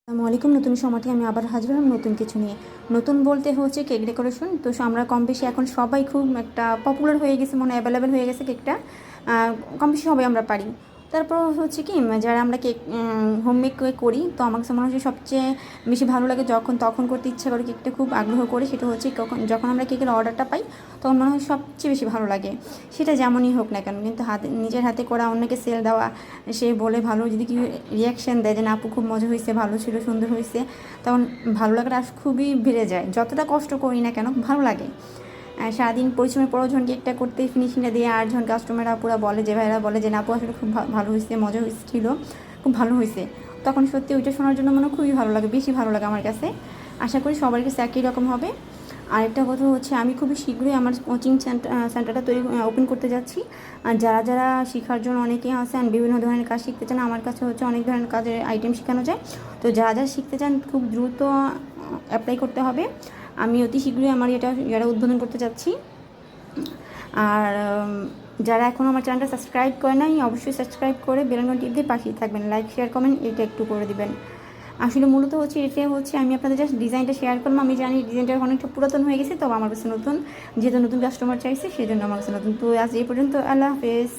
আসসালামু আলাইকুম। নতুন সময়টি আমি আবার হাজির হলাম নতুন কিছু নিয়ে। নতুন বলতে হচ্ছে কেক ডেকোরেশন। তো আমরা কম বেশি এখন সবাই খুব একটা পপুলার হয়ে গেছে, মানে অ্যাভেলেবেল হয়ে গেছে কেকটা। কম বেশি সবাই আমরা পারি। তারপর হচ্ছে কি, যারা আমরা কেক হোমমেড কেক করি, তো আমার কাছে মনে হচ্ছে সবচেয়ে বেশি ভালো লাগে তখন করতে ইচ্ছা করে, কেকটা খুব আগ্রহ করে। সেটা হচ্ছে যখন আমরা কেকের অর্ডারটা পাই, তখন মনে হয় সবচেয়ে বেশি ভালো লাগে। সেটা যেমনই হোক না কেন, কিন্তু নিজের হাতে করা, অন্যকে সেল দেওয়া, সে বলে ভালো যদি কি রিয়াকশান দেয় যে না আপু খুব মজা হয়েছে, ভালো ছিল, সুন্দর হয়েছে, তখন ভালো লাগাটা খুবই বেড়ে যায়। যতটা কষ্ট করি না কেন ভালো লাগে। সারাদিন পরিশ্রমের পরও যখন কেকটা করতে ফিনিশিংটা দিয়ে আর যখন কাস্টমাররা পুরো বলে, যে ভাইরা বলে যে না আপু আসলে খুব ভালো হয়েছে, মজা হয়েছিল, খুব ভালো হয়েছে, তখন সত্যি ওইটা শোনার জন্য মনে খুবই ভালো লাগে, বেশি ভালো লাগে আমার কাছে। আশা করি সবার কাছে একই রকম হবে। আরেকটা কথা হচ্ছে, আমি খুবই শীঘ্রই আমার কোচিং সেন্টারটা ওপেন করতে যাচ্ছি। আর যারা যারা শেখার জন্য অনেকেই আছেন, বিভিন্ন ধরনের কাজ শিখতে চান, আমার কাছে হচ্ছে অনেক ধরনের কাজের আইটেম শেখানো যায়। তো যারা যারা শিখতে চান খুব দ্রুত অ্যাপ্লাই করতে হবে। আমি অতি শীঘ্রই আমার এটা উদ্বোধন করতে যাচ্ছি। আর যারা এখনও আমার চ্যানেলটা সাবস্ক্রাইব করে নাই, অবশ্যই সাবস্ক্রাইব করে বেল আইকন টিপ দিয়ে পাশেই থাকবেন। লাইক, শেয়ার, কমেন্ট এটা একটু করে দিবেন। আসলে মূলত হচ্ছে আমি আপনাদের জাস্ট ডিজাইনটা শেয়ার করলাম। আমি জানি ডিজাইনটা অনেকটা পুরাতন হয়ে গেছে, তবে আমার কাছে নতুন, যেহেতু নতুন কাস্টমার চাইছে, সেই জন্য আমার কাছে নতুন। তো আজ এই পর্যন্ত, আল্লাহ হাফেজ।